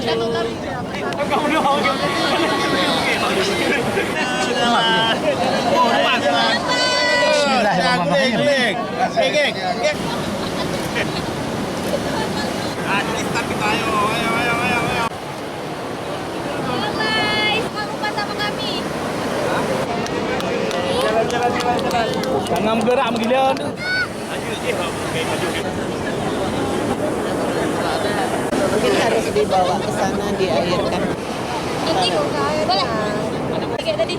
Bismillahirrahmanirrahim. Jangan bergerak menggila. Mungkin harus dibawa ke sana diairkan.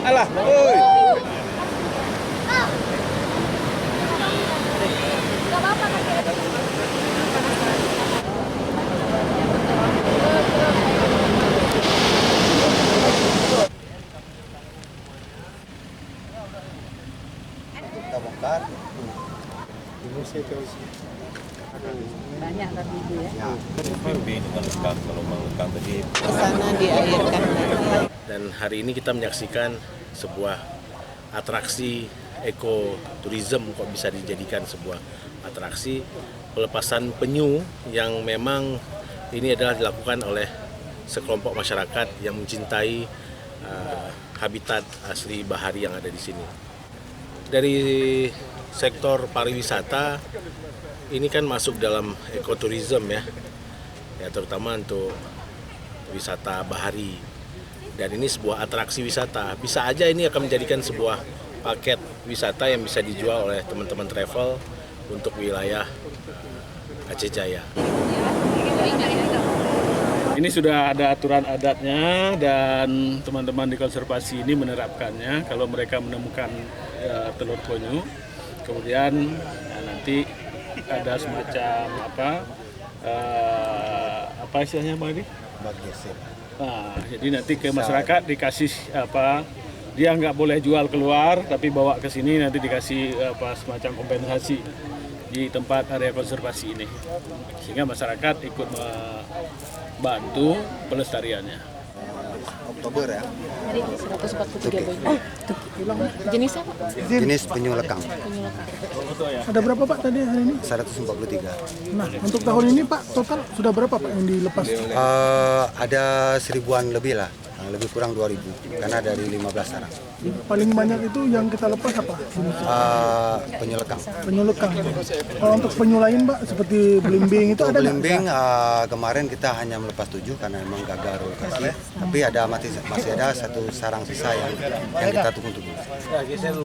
Alah, oi. Kita bongkar. Banyak tapi itu ya. Ke sana diairkan. Dan hari ini kita menyaksikan sebuah atraksi ekoturism, kok bisa dijadikan sebuah atraksi pelepasan penyu yang memang ini adalah dilakukan oleh sekelompok masyarakat yang mencintai habitat asli bahari yang ada di sini. Dari sektor pariwisata ini kan masuk dalam ekoturism ya, terutama untuk wisata bahari. Dan ini sebuah atraksi wisata. Bisa aja ini akan menjadikan sebuah paket wisata yang bisa dijual oleh teman-teman travel untuk wilayah Aceh Jaya. Ini sudah ada aturan adatnya dan teman-teman di konservasi ini menerapkannya. Kalau mereka menemukan telur penyu, kemudian nanti ada semacam apa istilahnya Bang Edi? Nah, jadi nanti ke masyarakat dikasih dia nggak boleh jual keluar, tapi bawa ke sini nanti dikasih semacam kompensasi di tempat area konservasi ini, sehingga masyarakat ikut membantu pelestariannya. Oktober ya. Jadi 143 bayi. Jenis apa? Jenis penyu lekang. Ada berapa Pak tadi hari ini? 143. Nah, untuk tahun ini Pak total sudah berapa Pak yang dilepas? Ada 1000-an lebih lah. Lebih kurang 2000 karena dari 15 sarang. Paling banyak itu yang kita lepas apa? Penyu lekang. Penyu lekang. Kalau untuk penyu lain Pak seperti belimbing itu Untuk ada nggak? belimbing kemarin kita hanya melepas 7 karena memang gagal lokasi. Tapi masih ada satu sarang sisa yang kita tunggu-tunggu.